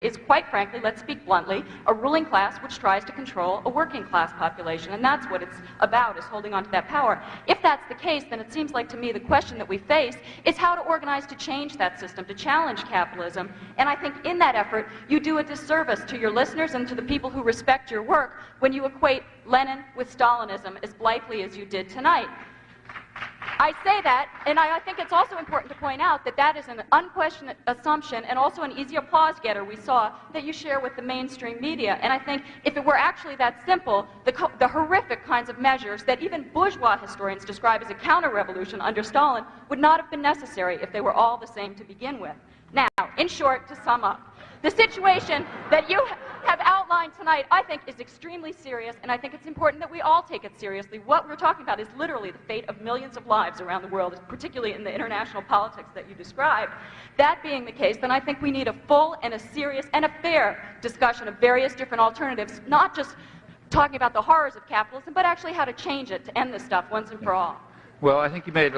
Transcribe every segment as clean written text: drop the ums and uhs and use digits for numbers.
is, quite frankly, let's speak bluntly, a ruling class which tries to control a working class population, and that's what it's about, is holding on to that power. If that's the case, then it seems like to me the question that we face is how to organize to change that system, to challenge capitalism, and I think in that effort you do a disservice to your listeners and to the people who respect your work when you equate Lenin with Stalinism as blithely as you did tonight. I say that, and I think it's also important to point out that that is an unquestioned assumption and also an easy applause getter we saw that you share with the mainstream media. And I think if it were actually that simple, the horrific kinds of measures that even bourgeois historians describe as a counter-revolution under Stalin would not have been necessary if they were all the same to begin with. Now, in short, to sum up, the situation that you have outlined tonight, I think, is extremely serious, and I think it's important that we all take it seriously. What we're talking about is literally the fate of millions of lives around the world, particularly in the international politics that you described. That being the case, then I think we need a full and a serious and a fair discussion of various different alternatives, not just talking about the horrors of capitalism, but actually how to change it to end this stuff once and for all. Well, I think you made,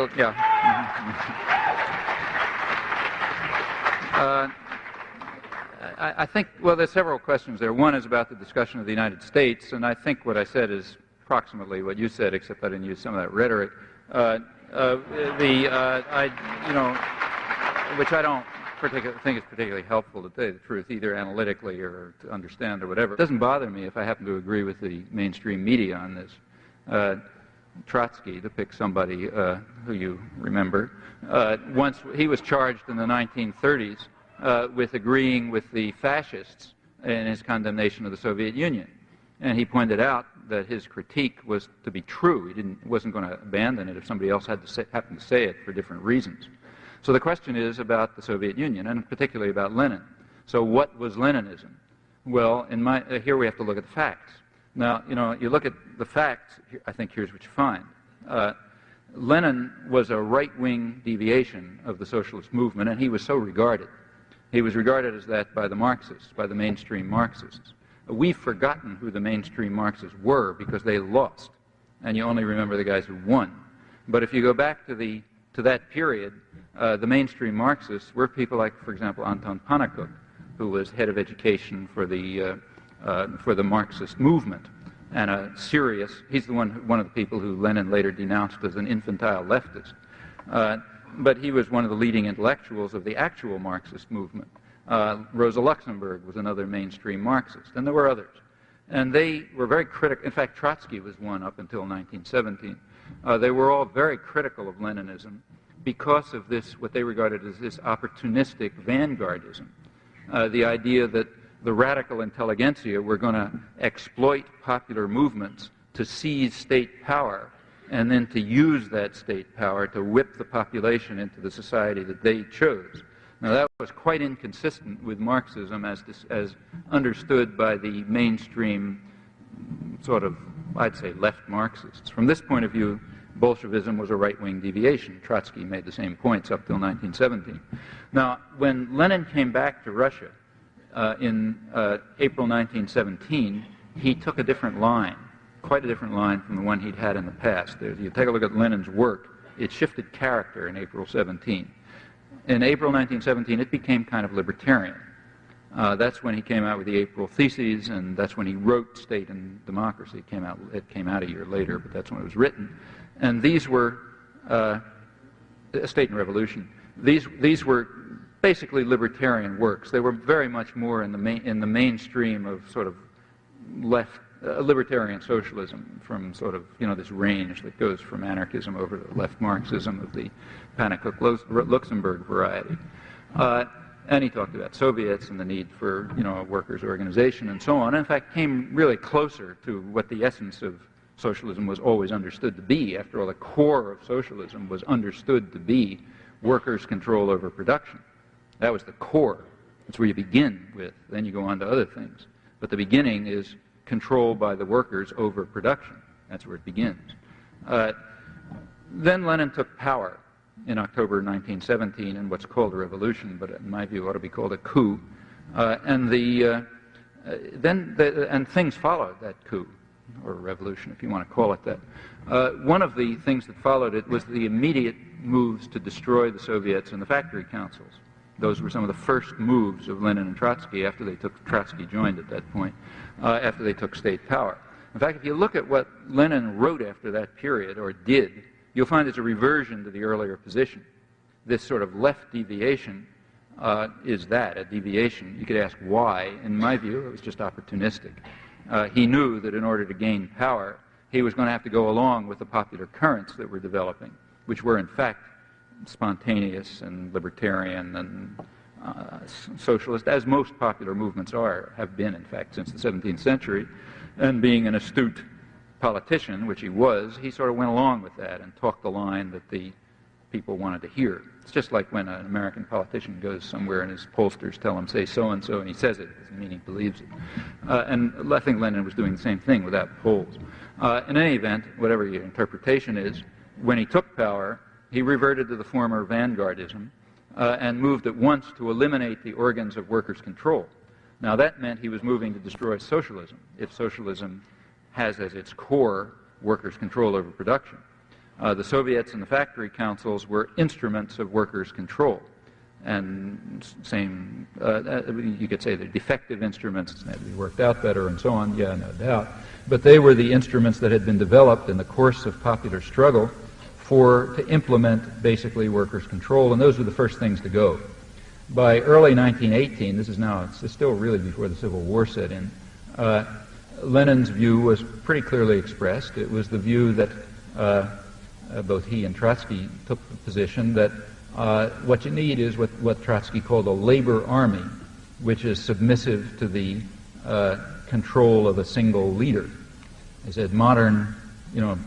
I think, well, there's several questions there. One is about the discussion of the United States, and I think what I said is approximately what you said, except I didn't use some of that rhetoric. Which I don't think is particularly helpful to tell you the truth, either analytically or to understand or whatever. It doesn't bother me if I happen to agree with the mainstream media on this. Trotsky, to pick somebody who you remember, once he was charged in the 1930s with agreeing with the fascists in his condemnation of the Soviet Union. And he pointed out that his critique was to be true. He wasn't going to abandon it if somebody else happened to say it for different reasons. So the question is about the Soviet Union, and particularly about Lenin. So what was Leninism? Well, here we have to look at the facts. Now, you look at the facts, I think here's what you find. Lenin was a right-wing deviation of the socialist movement, and he was so regarded. He was regarded as that by the Marxists, by the mainstream Marxists. We've forgotten who the mainstream Marxists were because they lost, and you only remember the guys who won. But if you go back to that period, the mainstream Marxists were people like, for example, Anton Pannekoek, who was head of education for the Marxist movement, and he's one of the people who Lenin later denounced as an infantile leftist. But he was one of the leading intellectuals of the actual Marxist movement. Rosa Luxemburg was another mainstream Marxist, and there were others. And they were very critical. In fact, Trotsky was one up until 1917. They were all very critical of Leninism because of this, what they regarded as this opportunistic vanguardism. The idea that the radical intelligentsia were going to exploit popular movements to seize state power and then to use that state power to whip the population into the society that they chose. Now that was quite inconsistent with Marxism as understood by the mainstream sort of, I'd say, left Marxists. From this point of view, Bolshevism was a right-wing deviation. Trotsky made the same points up till 1917. Now, when Lenin came back to Russia in April 1917, he took a different line. Quite a different line from the one he'd had in the past. You take a look at Lenin's work, it shifted character in April 17. In April 1917, it became kind of libertarian. That's when he came out with the April Theses, and that's when he wrote State and Democracy. It came out a year later, but that's when it was written. And these were State and Revolution. These were basically libertarian works. They were very much more in the mainstream of sort of left libertarian socialism, from sort of this range that goes from anarchism over to left Marxism of the Pannekoek-Luxemburg variety. And he talked about Soviets and the need for a workers' organization and so on. In fact, came really closer to what the essence of socialism was always understood to be. After all, the core of socialism was understood to be workers' control over production. That was the core. That's where you begin with. Then you go on to other things. But the beginning is control by the workers over production. That's where it begins. Then Lenin took power in October 1917 in what's called a revolution, but in my view ought to be called a coup. And things followed that coup, or revolution, if you want to call it that. One of the things that followed it was the immediate moves to destroy the Soviets and the factory councils. Those were some of the first moves of Lenin and Trotsky after they took, Trotsky joined at that point, after they took state power. In fact, if you look at what Lenin wrote after that period, or did, you'll find it's a reversion to the earlier position. This sort of left deviation is that, a deviation. You could ask why. In my view, it was just opportunistic. He knew that in order to gain power, he was going to have to go along with the popular currents that were developing, which were in fact spontaneous and libertarian and socialist, as most popular movements have been, in fact, since the 17th century. And being an astute politician, which he was, he sort of went along with that and talked the line that the people wanted to hear. It's just like when an American politician goes somewhere and his pollsters tell him, say so-and-so, and he says it, meaning he believes it. And I think Lenin was doing the same thing without polls. In any event, whatever your interpretation is, when he took power, he reverted to the former vanguardism and moved at once to eliminate the organs of workers' control. Now that meant he was moving to destroy socialism, if socialism has as its core workers' control over production. The Soviets and the factory councils were instruments of workers' control. And same, you could say they're defective instruments, that had to be worked out better and so on, yeah, no doubt. But they were the instruments that had been developed in the course of popular struggle to implement basically workers' control, and those were the first things to go. By early 1918, it's still really before the Civil War set in, Lenin's view was pretty clearly expressed. It was the view that both he and Trotsky took the position that what you need is what Trotsky called a labor army, which is submissive to the control of a single leader. He said modern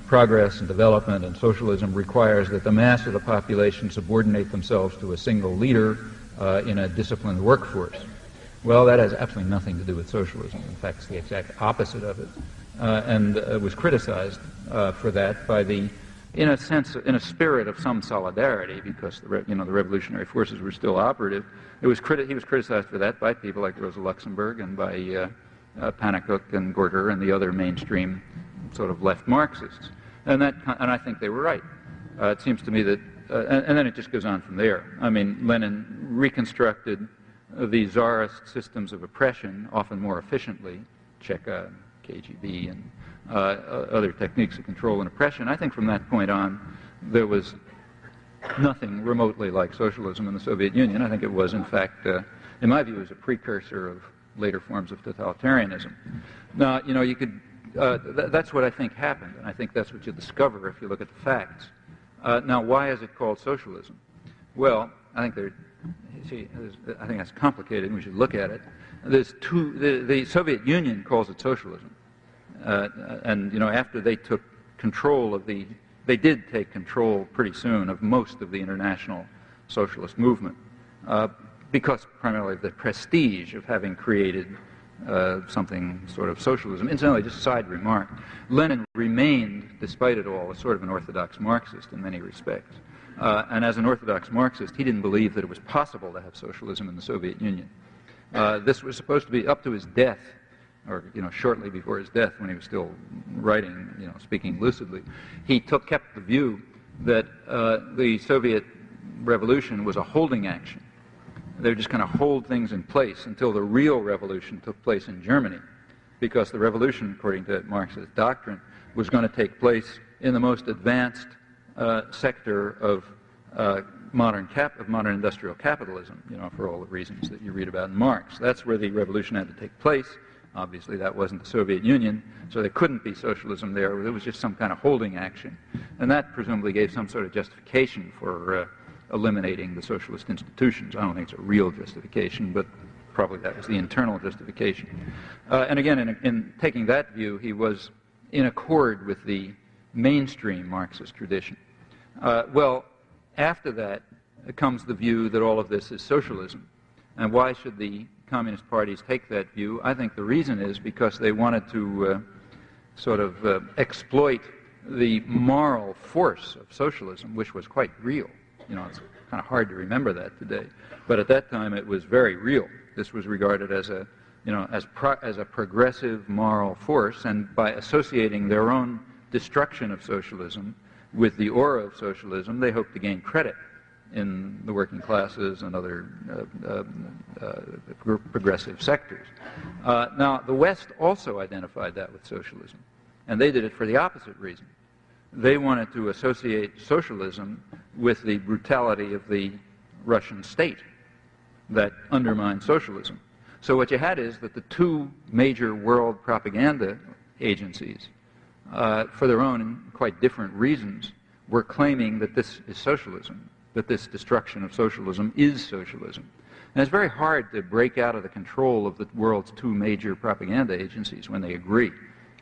progress and development and socialism requires that the mass of the population subordinate themselves to a single leader in a disciplined workforce. Well, that has absolutely nothing to do with socialism. In fact, it's the exact opposite of it, and was criticized for that by in a spirit of some solidarity, because the revolutionary forces were still operative. He was criticized for that by people like Rosa Luxemburg and by Pannekoek and Gorter and the other mainstream sort of left Marxists, and I think they were right. It seems to me that, and then it just goes on from there. I mean, Lenin reconstructed the czarist systems of oppression often more efficiently, Cheka, KGB, and other techniques of control and oppression. I think from that point on, there was nothing remotely like socialism in the Soviet Union. I think it was, in fact, in my view, it was a precursor of later forms of totalitarianism. Now, you could, that's what I think happened, and I think that's what you discover if you look at the facts. Now, why is it called socialism? Well, I think that's complicated, and we should look at it. The Soviet Union calls it socialism. And after they took control they did take control pretty soon of most of the international socialist movement, because primarily of the prestige of having created something sort of socialism. Incidentally, just a side remark, Lenin remained, despite it all, a sort of an orthodox Marxist in many respects. And as an orthodox Marxist, he didn't believe that it was possible to have socialism in the Soviet Union. This was supposed to be up to his death, or shortly before his death, when he was still writing, speaking lucidly. He kept the view that the Soviet revolution was a holding action. They were just going to hold things in place until the real revolution took place in Germany, because the revolution, according to Marxist doctrine, was going to take place in the most advanced sector of modern industrial capitalism, for all the reasons that you read about in Marx. That's where the revolution had to take place. Obviously, that wasn't the Soviet Union, so there couldn't be socialism there. It was just some kind of holding action. And that presumably gave some sort of justification for eliminating the socialist institutions. I don't think it's a real justification, but probably that was the internal justification. And again, in taking that view, he was in accord with the mainstream Marxist tradition. Well, after that comes the view that all of this is socialism. And why should the communist parties take that view? I think the reason is because they wanted to sort of exploit the moral force of socialism, which was quite real. It's kind of hard to remember that today, but at that time it was very real. This was regarded as as a progressive moral force, and by associating their own destruction of socialism with the aura of socialism, they hoped to gain credit in the working classes and other progressive sectors. Now, the West also identified that with socialism, and they did it for the opposite reason. They wanted to associate socialism with the brutality of the Russian state that undermined socialism. So what you had is that the two major world propaganda agencies, for their own and quite different reasons, were claiming that this is socialism, that this destruction of socialism is socialism. And it's very hard to break out of the control of the world's two major propaganda agencies when they agree.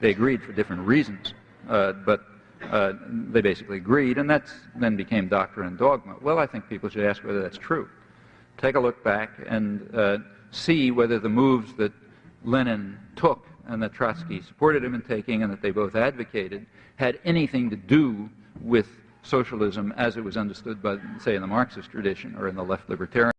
They agreed for different reasons, but they basically agreed, and that then became doctrine and dogma. Well, I think people should ask whether that's true. Take a look back and see whether the moves that Lenin took and that Trotsky supported him in taking and that they both advocated had anything to do with socialism as it was understood by, say, in the Marxist tradition or in the left libertarian